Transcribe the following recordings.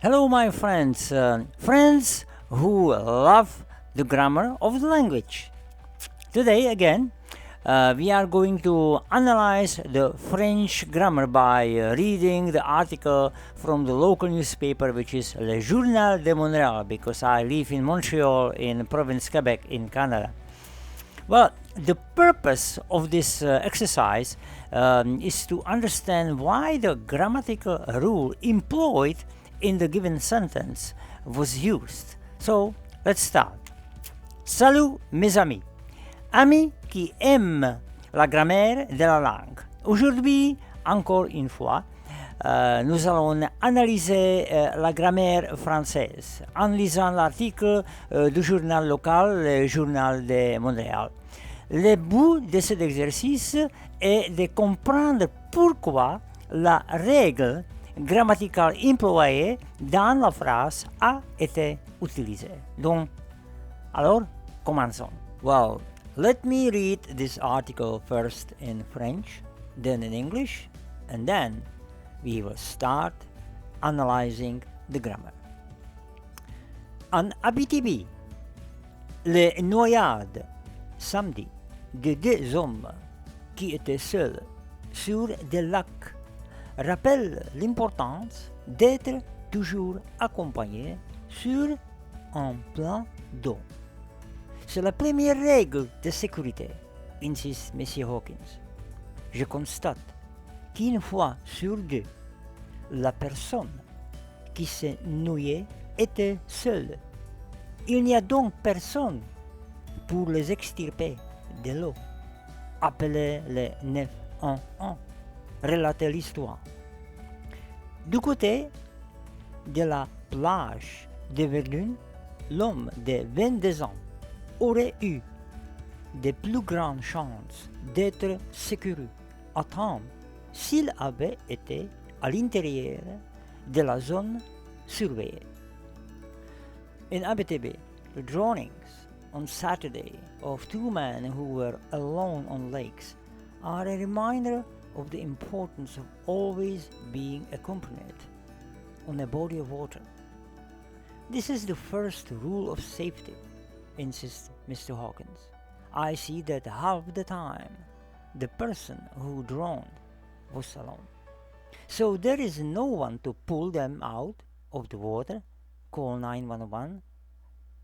Hello, my friends, friends who love the grammar of the language. Today, again, we are going to analyze the French grammar by reading the article from the local newspaper, which is Le Journal de Montréal, because I live in Montreal, in province Quebec, in Canada. Well, the purpose of this exercise is to understand why the grammatical rule employed in the given sentence was used. So, let's start. Salut mes amis. Amis qui aiment la grammaire de la langue. Aujourd'hui, encore une fois, nous allons analyser la grammaire française en lisant l'article du journal local, le Journal de Montréal. Le but de cet exercice est de comprendre pourquoi la règle grammaticale employée dans la phrase a été utilisée. Donc, alors, commençons. Well, let me read this article first in French, then in English, and then we will start analyzing the grammar. En Abitibi, les noyades samedi de deux hommes qui étaient seuls sur des lacs rappellent l'importance d'être toujours accompagné sur un plan d'eau. C'est la première règle de sécurité, insiste M. Hawkins. Je constate qu'une fois sur deux, la personne qui s'est noyée était seule. Il n'y a donc personne pour les extirper de l'eau. Appelez les 911. Relatez l'histoire. Du côté de la plage de Verdun, l'homme de 22 ans aurait eu de plus grandes chances d'être secouru à temps s'il avait été à l'intérieur de la zone surveillée. In Abitibi, the drownings on Saturday of two men who were alone on lakes are a reminder of the importance of always being accompanied on a body of water. This is the first rule of safety, insists Mr. Hawkins. I see that half the time the person who drowned was alone. So there is no one to pull them out of the water, call 911,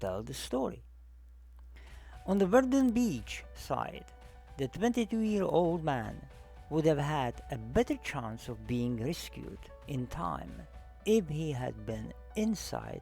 tell the story. On the Verdun Beach side, the 22-year-old man would have had a better chance of being rescued in time if he had been inside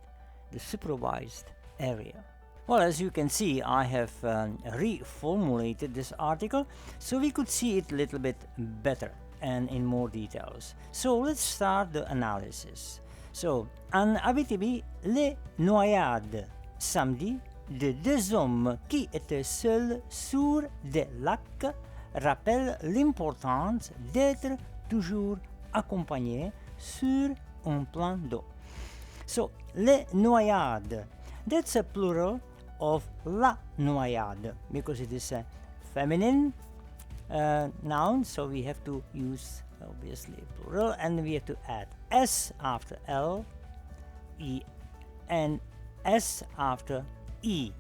the supervised area. Well, as you can see, I have reformulated this article so we could see it a little bit better and in more details. So let's start the analysis. So, en Abitibi, les noyades samedi de deux hommes qui étaient seuls sur des lacs rappellent l'importance d'être toujours accompagné sur un plan d'eau. So, les noyades, that's a plural of la noyade because it is a feminine noun, so we have to use obviously plural and we have to add s after l, e, and s after e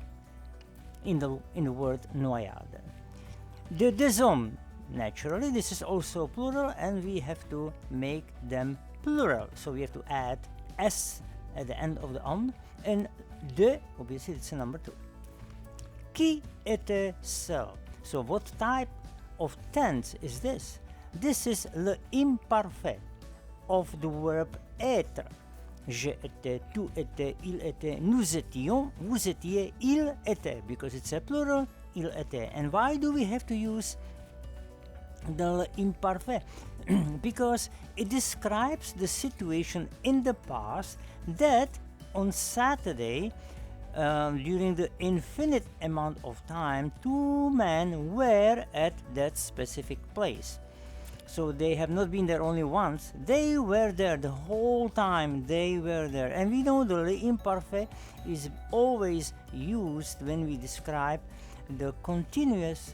in the word noyade. De deux hommes, naturally, this is also plural and we have to make them plural. So we have to add s at the end of the homme and de, obviously it's a number 2. Qui était seul? So what type of tense is this? This is le imparfait of the verb être. Je étais, tu étais, il était, nous étions, vous étiez, il était, because it's a plural, il était. And why do we have to use the imparfait? Because it describes the situation in the past that on Saturday, during the infinite amount of time, two men were at that specific place. So they have not been there only once, they were there the whole time, they were there. And we know the imparfait is always used when we describe the continuous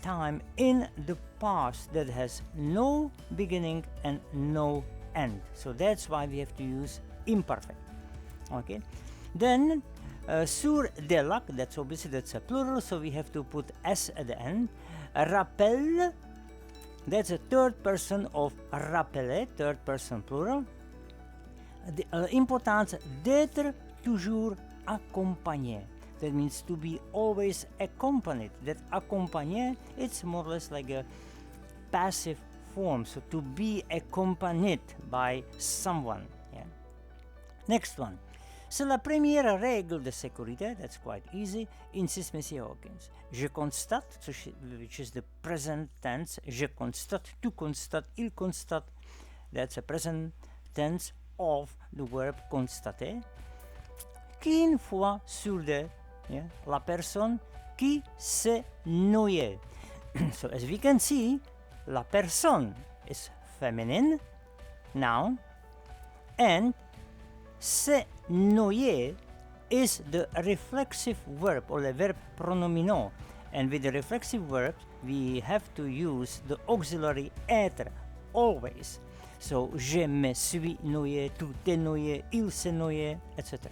time in the past that has no beginning and no end. So that's why we have to use imperfect. Okay, then sur des lacs, that's obviously that's a plural, so we have to put s at the end. Rappel, that's a third person of rappeler, third person plural. L'importance d'être toujours accompagné. That means to be always accompanied. That accompagné, it's more or less like a passive form, so to be accompanied by someone. Yeah. Next one. C'est la première règle de sécurité, that's quite easy, insiste Monsieur Hawkins. Je constate, which is the present tense, je constate, tu constates, il constate, that's a present tense of the verb constater, qu'une fois sur deux, yeah, la personne qui s'est noyée. So as we can see, la personne is feminine, noun, and se noyer is the reflexive verb or the verb pronominal, and with the reflexive verbs we have to use the auxiliary être always. So je me suis noyé, tu t'es noyé, il s'est noyé, etc.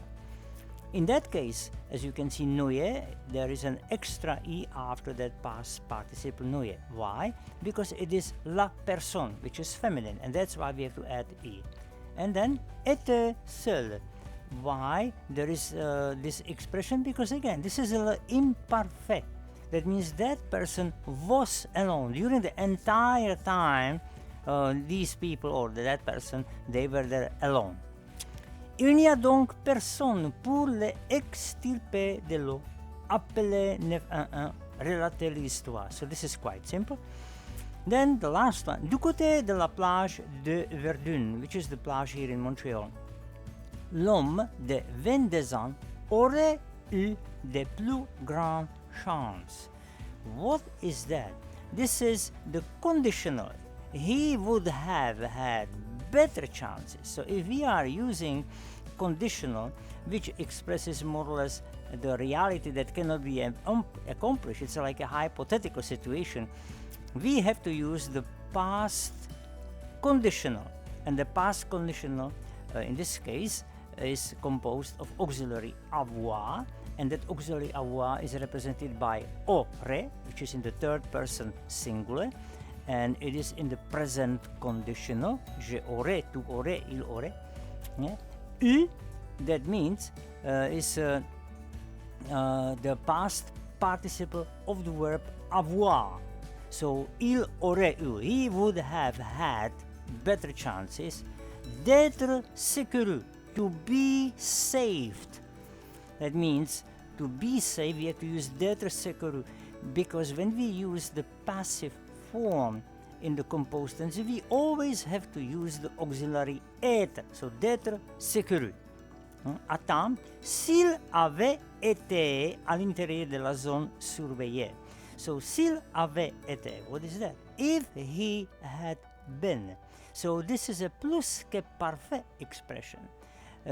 In that case, as you can see, noyer, there is an extra e after that past participle noyer. Why? Because it is la personne, which is feminine, and that's why we have to add e. And then était seul. Why there is this expression? Because again, this is imperfect. That means that person was alone during the entire time. These people or that person, they were there alone. Il n'y a donc personne pour les extirper de l'eau. Appelez 911, relater l'histoire. So this is quite simple. Then the last one, du côté de la plage de Verdun, which is the plage here in Montreal. L'homme de 22 ans aurait eu de plus grandes chances. What is that? This is the conditional. He would have had better chances. So if we are using conditional, which expresses more or less the reality that cannot be accomplished, it's like a hypothetical situation, we have to use the past conditional. And the past conditional, in this case, is composed of auxiliary avoir, and that auxiliary avoir is represented by aurait, which is in the third person singular, and it is in the present conditional. Je aurais, tu aurais, il aurait. Yeah. Eu, that means is the past participle of the verb avoir. So il aurait eu, he would have had better chances d'être secouru, to be saved. That means to be saved, we have to use d'être secouru, because when we use the passive form in the composed tense, we always have to use the auxiliary être, so d'être secouru. Attends, s'il avait été à l'intérieur de la zone surveillée. So s'il avait été, what is that? If he had been. So this is a plus que parfait expression.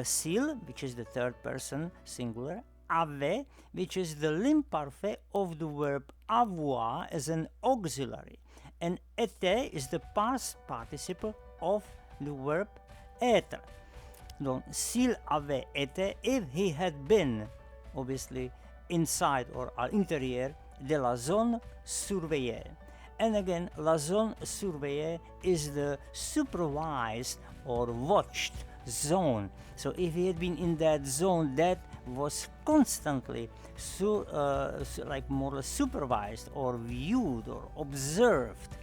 S'il, which is the third person singular, avait, which is the l'imparfait of the verb avoir as an auxiliary, and était is the past participle of the verb être. Donc, s'il avait été, if he had been, obviously, inside or à l'intérieur de la zone surveillée. And again, la zone surveillée is the supervised or watched zone. So if he had been in that zone that was constantly like more or less supervised or viewed or observed,